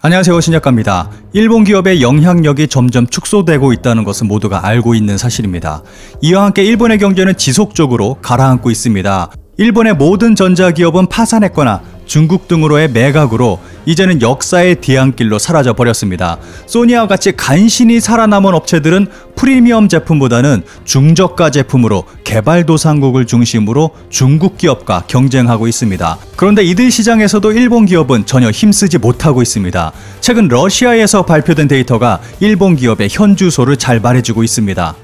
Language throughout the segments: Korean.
안녕하세요, 신작가입니다. 일본 기업의 영향력이 점점 축소되고 있다는 것은 모두가 알고 있는 사실입니다. 이와 함께 일본의 경제는 지속적으로 가라앉고 있습니다. 일본의 모든 전자기업은 파산했거나 중국 등으로의 매각으로 이제는 역사의 뒤안길로 사라져 버렸습니다. 소니와 같이 간신히 살아남은 업체들은 프리미엄 제품보다는 중저가 제품으로 개발도상국을 중심으로 중국 기업과 경쟁하고 있습니다. 그런데 이들 시장에서도 일본 기업은 전혀 힘쓰지 못하고 있습니다. 최근 러시아에서 발표된 데이터가 일본 기업의 현주소를 잘 말해주고 있습니다.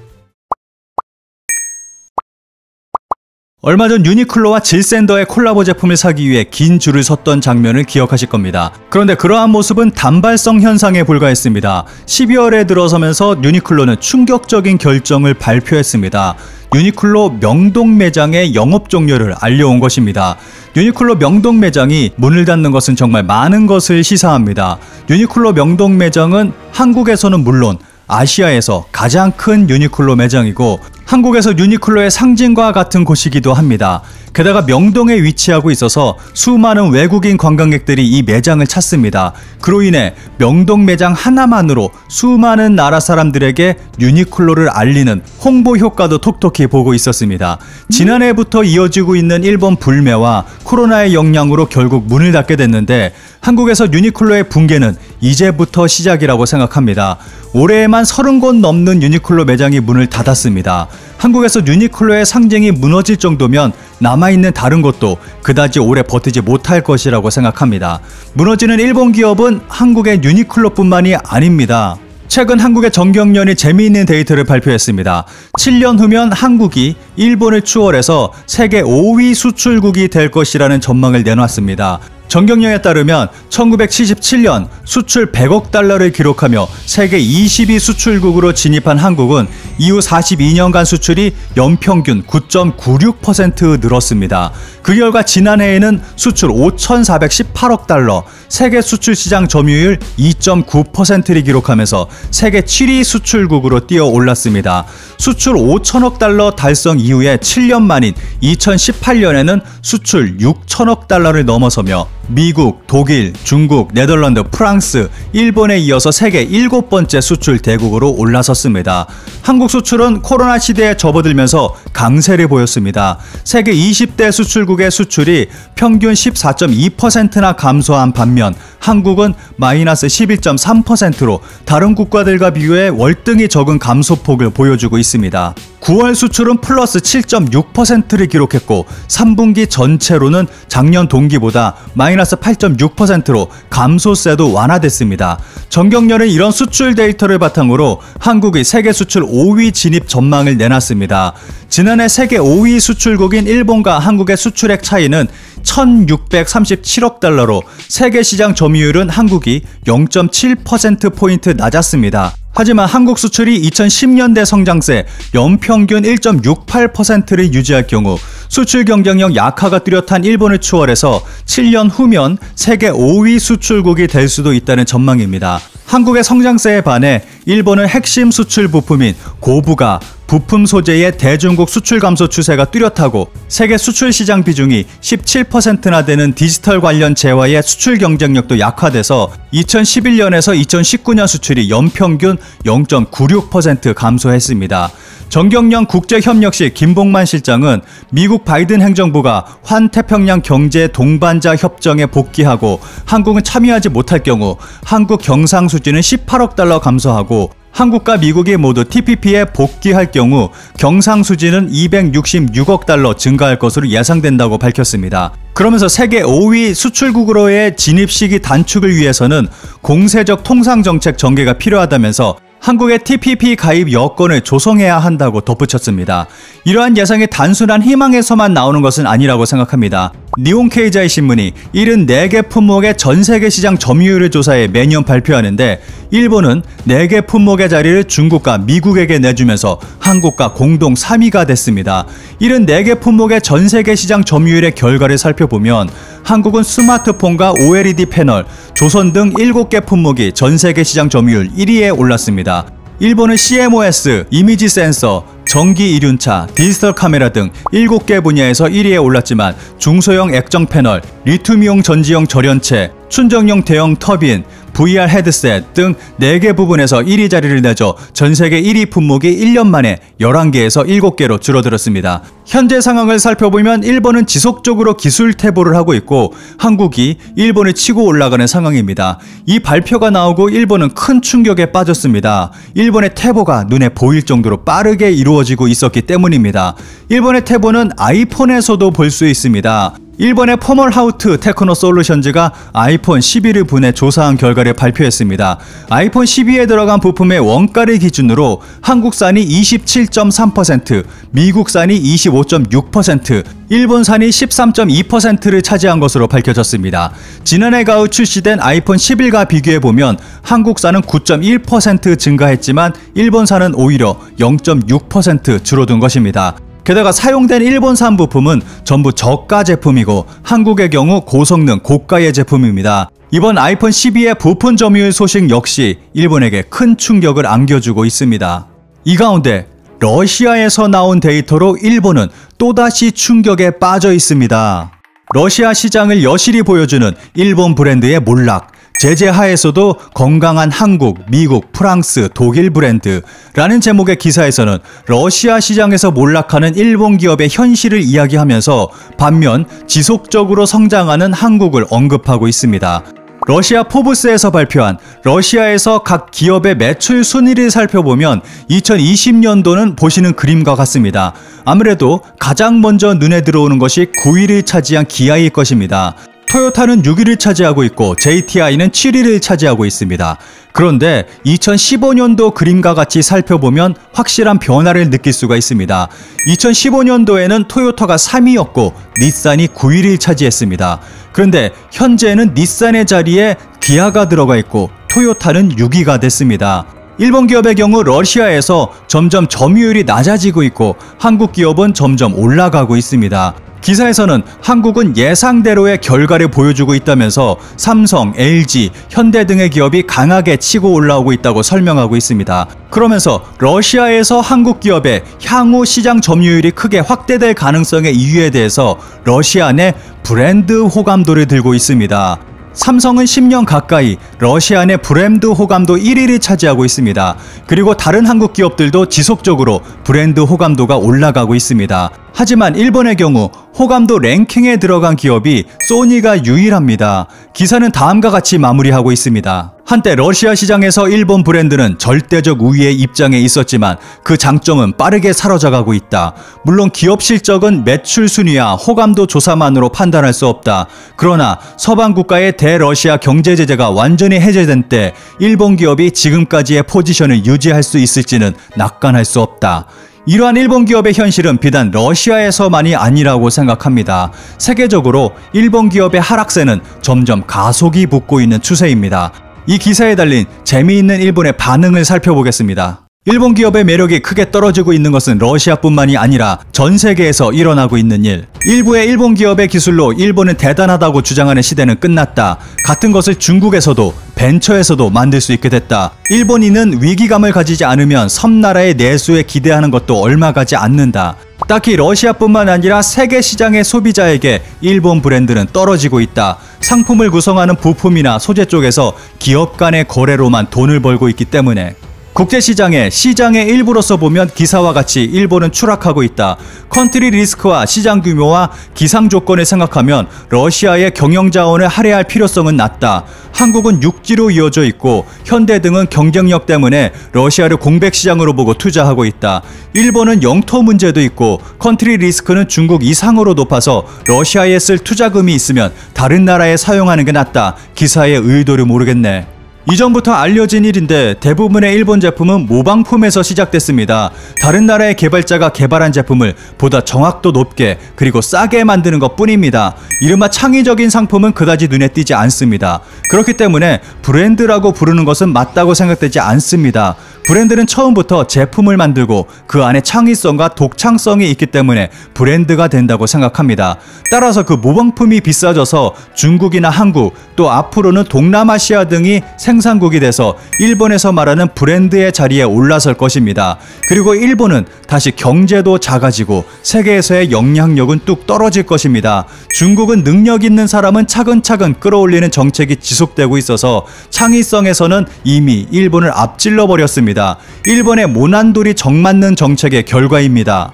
얼마 전 유니클로와 질샌더의 콜라보 제품을 사기 위해 긴 줄을 섰던 장면을 기억하실 겁니다. 그런데 그러한 모습은 단발성 현상에 불과했습니다. 12월에 들어서면서 유니클로는 충격적인 결정을 발표했습니다. 유니클로 명동 매장의 영업 종료를 알려온 것입니다. 유니클로 명동 매장이 문을 닫는 것은 정말 많은 것을 시사합니다. 유니클로 명동 매장은 한국에서는 물론 아시아에서 가장 큰 유니클로 매장이고 한국에서 유니클로의 상징과 같은 곳이기도 합니다. 게다가 명동에 위치하고 있어서 수많은 외국인 관광객들이 이 매장을 찾습니다. 그로 인해 명동 매장 하나만으로 수많은 나라 사람들에게 유니클로를 알리는 홍보 효과도 톡톡히 보고 있었습니다. 지난해부터 이어지고 있는 일본 불매와 코로나의 영향으로 결국 문을 닫게 됐는데 한국에서 유니클로의 붕괴는 이제부터 시작이라고 생각합니다. 올해에만 30곳 넘는 유니클로 매장이 문을 닫았습니다. 한국에서 유니클로의 상징이 무너질 정도면 남아있는 다른 곳도 그다지 오래 버티지 못할 것이라고 생각합니다. 무너지는 일본 기업은 한국의 유니클로뿐만이 아닙니다. 최근 한국의 정경련이 재미있는 데이터를 발표했습니다. 7년 후면 한국이 일본을 추월해서 세계 5위 수출국이 될 것이라는 전망을 내놨습니다. 정경련에 따르면 1977년 수출 100억 달러를 기록하며 세계 20위 수출국으로 진입한 한국은 이후 42년간 수출이 연평균 9.96% 늘었습니다. 그 결과 지난해에는 수출 5,418억 달러, 세계 수출 시장 점유율 2.9%를 기록하면서 세계 7위 수출국으로 뛰어 올랐습니다. 수출 5천억 달러 달성 이후에 7년 만인 2018년에는 수출 6천억 달러를 넘어서며 미국, 독일, 중국, 네덜란드, 프랑스, 일본에 이어서 세계 7번째 수출 대국으로 올라섰습니다. 한국 수출은 코로나 시대에 접어들면서 강세를 보였습니다. 세계 20대 수출국의 수출이 평균 14.2%나 감소한 반면 한국은 마이너스 11.3%로 다른 국가들과 비교해 월등히 적은 감소폭을 보여주고 있습니다. 9월 수출은 플러스 7.6%를 기록했고 3분기 전체로는 작년 동기보다 마이너스 8.6%로 감소세도 완화됐습니다. 정경련은 이런 수출 데이터를 바탕으로 한국의 세계 수출 5위 진입 전망을 내놨습니다. 지난해 세계 5위 수출국인 일본과 한국의 수출액 차이는 1,637억 달러로 세계 시장 점유율은 한국이 0.7%포인트 낮았습니다. 하지만 한국 수출이 2010년대 성장세 연평균 1.68%를 유지할 경우 수출 경쟁력 약화가 뚜렷한 일본을 추월해서 7년 후면 세계 5위 수출국이 될 수도 있다는 전망입니다. 한국의 성장세에 반해 일본은 핵심 수출 부품인 고부가 부품 소재의 대중국 수출 감소 추세가 뚜렷하고 세계 수출 시장 비중이 17%나 되는 디지털 관련 재화의 수출 경쟁력도 약화돼서 2011년에서 2019년 수출이 연평균 0.96% 감소했습니다. 정경련 국제협력실 김봉만 실장은 미국 바이든 행정부가 환태평양 경제 동반자 협정에 복귀하고 한국은 참여하지 못할 경우 한국 경상수지는 18억 달러 감소하고 한국과 미국이 모두 TPP에 복귀할 경우 경상수지는 266억 달러 증가할 것으로 예상된다고 밝혔습니다. 그러면서 세계 5위 수출국으로의 진입 시기 단축을 위해서는 공세적 통상정책 전개가 필요하다면서 한국의 TPP 가입 여건을 조성해야 한다고 덧붙였습니다. 이러한 예상이 단순한 희망에서만 나오는 것은 아니라고 생각합니다. 니혼케이자이 신문이 74개 품목의 전세계 시장 점유율을 조사해 매년 발표하는데 일본은 4개 품목의 자리를 중국과 미국에게 내주면서 한국과 공동 3위가 됐습니다. 74개 품목의 전세계 시장 점유율의 결과를 살펴보면 한국은 스마트폰과 OLED 패널, 조선 등 7개 품목이 전세계 시장 점유율 1위에 올랐습니다. 일본은 CMOS, 이미지 센서, 전기 이륜차, 디지털 카메라 등 7개 분야에서 1위에 올랐지만 중소형 액정 패널, 리튬이용 전지형 절연체, 충전용 대형 터빈, VR 헤드셋 등 4개 부분에서 1위 자리를 내줘 전세계 1위 품목이 1년 만에 11개에서 7개로 줄어들었습니다. 현재 상황을 살펴보면 일본은 지속적으로 기술 퇴보를 하고 있고 한국이 일본을 치고 올라가는 상황입니다. 이 발표가 나오고 일본은 큰 충격에 빠졌습니다. 일본의 퇴보가 눈에 보일 정도로 빠르게 이루어지고 있었기 때문입니다. 일본의 퇴보는 아이폰에서도 볼 수 있습니다. 일본의 퍼멀하우트 테크노솔루션즈가 아이폰 12를 분해 조사한 결과를 발표했습니다. 아이폰 12에 들어간 부품의 원가를 기준으로 한국산이 27.3%, 미국산이 25.6%, 일본산이 13.2%를 차지한 것으로 밝혀졌습니다. 지난해 가을 출시된 아이폰 11과 비교해보면 한국산은 9.1% 증가했지만 일본산은 오히려 0.6% 줄어든 것입니다. 게다가 사용된 일본산 부품은 전부 저가 제품이고 한국의 경우 고성능 고가의 제품입니다. 이번 아이폰 12의 부품 점유율 소식 역시 일본에게 큰 충격을 안겨주고 있습니다. 이 가운데 러시아에서 나온 데이터로 일본은 또다시 충격에 빠져 있습니다. 러시아 시장을 여실히 보여주는 일본 브랜드의 몰락, 제재 하에서도 건강한 한국, 미국, 프랑스, 독일 브랜드라는 제목의 기사에서는 러시아 시장에서 몰락하는 일본 기업의 현실을 이야기하면서 반면 지속적으로 성장하는 한국을 언급하고 있습니다. 러시아 포브스에서 발표한 러시아에서 각 기업의 매출 순위를 살펴보면 2020년도는 보시는 그림과 같습니다. 아무래도 가장 먼저 눈에 들어오는 것이 9위를 차지한 기아일 것입니다. 토요타는 6위를 차지하고 있고 JTI는 7위를 차지하고 있습니다. 그런데 2015년도 그림과 같이 살펴보면 확실한 변화를 느낄 수가 있습니다. 2015년도에는 토요타가 3위였고 닛산이 9위를 차지했습니다. 그런데 현재는 닛산의 자리에 기아가 들어가 있고 토요타는 6위가 됐습니다. 일본 기업의 경우 러시아에서 점점 점유율이 낮아지고 있고 한국 기업은 점점 올라가고 있습니다. 기사에서는 한국은 예상대로의 결과를 보여주고 있다면서 삼성, LG, 현대 등의 기업이 강하게 치고 올라오고 있다고 설명하고 있습니다. 그러면서 러시아에서 한국 기업의 향후 시장 점유율이 크게 확대될 가능성의 이유에 대해서 러시아 내 브랜드 호감도를 들고 있습니다. 삼성은 10년 가까이 러시아 내 브랜드 호감도 1위를 차지하고 있습니다. 그리고 다른 한국 기업들도 지속적으로 브랜드 호감도가 올라가고 있습니다. 하지만 일본의 경우 호감도 랭킹에 들어간 기업이 소니가 유일합니다. 기사는 다음과 같이 마무리하고 있습니다. 한때 러시아 시장에서 일본 브랜드는 절대적 우위의 입장에 있었지만 그 장점은 빠르게 사라져가고 있다. 물론 기업 실적은 매출 순위와 호감도 조사만으로 판단할 수 없다. 그러나 서방 국가의 대러시아 경제 제재가 완전히 해제된 때 일본 기업이 지금까지의 포지션을 유지할 수 있을지는 낙관할 수 없다. 이러한 일본 기업의 현실은 비단 러시아에서만이 아니라고 생각합니다. 세계적으로 일본 기업의 하락세는 점점 가속이 붙고 있는 추세입니다. 이 기사에 달린 재미있는 일본의 반응을 살펴보겠습니다. 일본 기업의 매력이 크게 떨어지고 있는 것은 러시아뿐만이 아니라 전 세계에서 일어나고 있는 일. 일부의 일본 기업의 기술로 일본은 대단하다고 주장하는 시대는 끝났다. 같은 것을 중국에서도 벤처에서도 만들 수 있게 됐다. 일본인은 위기감을 가지지 않으면 섬나라의 내수에 기대하는 것도 얼마 가지 않는다. 딱히 러시아뿐만 아니라 세계 시장의 소비자에게 일본 브랜드는 떨어지고 있다. 상품을 구성하는 부품이나 소재 쪽에서 기업 간의 거래로만 돈을 벌고 있기 때문에 국제시장의 시장의 일부로서 보면 기사와 같이 일본은 추락하고 있다. 컨트리 리스크와 시장 규모와 기상 조건을 생각하면 러시아의 경영자원을 할애할 필요성은 낮다. 한국은 육지로 이어져 있고 현대 등은 경쟁력 때문에 러시아를 공백시장으로 보고 투자하고 있다. 일본은 영토 문제도 있고 컨트리 리스크는 중국 이상으로 높아서 러시아에 쓸 투자금이 있으면 다른 나라에 사용하는 게 낫다. 기사의 의도를 모르겠네. 이전부터 알려진 일인데 대부분의 일본 제품은 모방품에서 시작됐습니다. 다른 나라의 개발자가 개발한 제품을 보다 정확도 높게 그리고 싸게 만드는 것 뿐입니다. 이른바 창의적인 상품은 그다지 눈에 띄지 않습니다. 그렇기 때문에 브랜드라고 부르는 것은 맞다고 생각되지 않습니다. 브랜드는 처음부터 제품을 만들고 그 안에 창의성과 독창성이 있기 때문에 브랜드가 된다고 생각합니다. 따라서 그 모방품이 비싸져서 중국이나 한국 또 앞으로는 동남아시아 등이 생산국이 돼서 일본에서 말하는 브랜드의 자리에 올라설 것입니다. 그리고 일본은 다시 경제도 작아지고 세계에서의 영향력은 뚝 떨어질 것입니다. 중국은 능력 있는 사람은 차근차근 끌어올리는 정책이 지속되고 있어서 창의성에서는 이미 일본을 앞질러 버렸습니다. 일본의 모난돌이 정맞는 정책의 결과입니다.